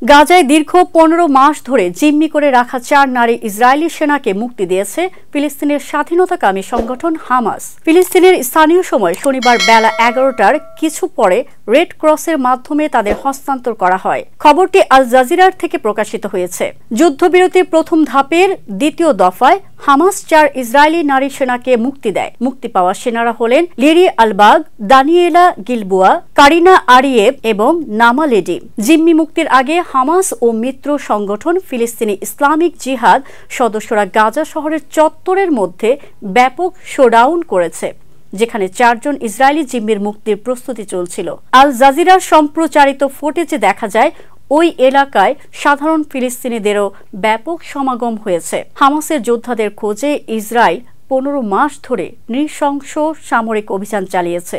গাজায় দীর্ঘ 15 মাস ধরে জিম্মি করে রাখা 4 নারী ইসরায়েলি সেনাকে মুক্তি দিয়েছে ফিলিস্তিনের স্বাধীনতাকামী সংগঠন হামাস। ফিলিস্তিনের স্থানীয় সময় শনিবার বেলা 11টার কিছু পরে রেড ক্রসের মাধ্যমে তাদের হস্তান্তর করা হয়। খবরটি আল জাজিরার থেকে প্রকাশিত হয়েছে। যুদ্ধবিরতির প্রথম ধাপের দ্বিতীয় দফায় হামাস 4 ইসরায়েলি নারী সেনাকে মুক্তি দেয়। মুক্তি পাওয়া সেনারা হলেন লিরি আলবাগ, দানিয়েলা গিলবোয়া, কারিনা আরিয়েভ এবং নামা লেডি। জিম্মি মুক্তির আগে হামাস ও মিত্র সংগঠন ফিলিস্তিনি ইসলামিক জিহাদ সদস্যরা গাজা শহরের চত্বরের মধ্যে ব্যাপক শোডাউন করেছে, যেখানে 4 জন ইসরায়েলি জিম্মির মুক্তির প্রস্তুতি চলছিল। আল জাজিরার সম্প্রচারিত ফুটেজে দেখা যায় ওই এলাকায় সাধারণ ফিলিস্তিনিদেরও ব্যাপক সমাগম হয়েছে। হামাসের যোদ্ধাদের খোঁজে ইসরায়েল 15 মাস ধরে নৃশংস সামরিক অভিযান চালিয়েছে।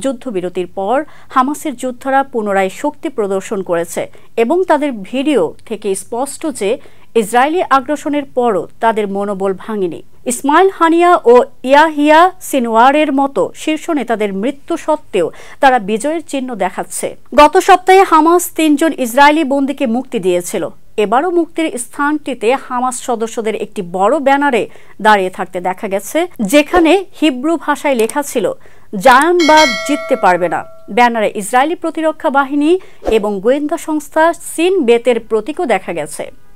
যুদ্ধবিরতির পর হামাসের যোদ্ধারা পুনরায় শক্তি প্রদর্শন করেছে এবং তাদের ভিডিও থেকে স্পষ্ট যে ইসরায়েলি আগ্রাসনের পরও তাদের মনোবল ভাঙেনি। ইসমাইল হানিয়া ও ইয়াহিয়া সিনওয়ারের মতো শীর্ষ নেতাদের মৃত্যু সত্ত্বেও তারা বিজয়ের চিহ্ন দেখাচ্ছে। গত সপ্তাহে হামাস 3 জন ইসরায়েলি বন্দীকে মুক্তি দিয়েছিল। এবারও মুক্তির স্থানটিতে হামাস সদস্যদের একটি বড় ব্যানারে দাঁড়িয়ে থাকতে দেখা গেছে, যেখানে হিব্রু ভাষায় লেখা ছিল জায়নবাদ জিততে পারবে না। ব্যানারে ইসরায়েলি প্রতিরক্ষা বাহিনী এবং গোয়েন্দা সংস্থা সিন বেতের প্রতীকও দেখা গেছে।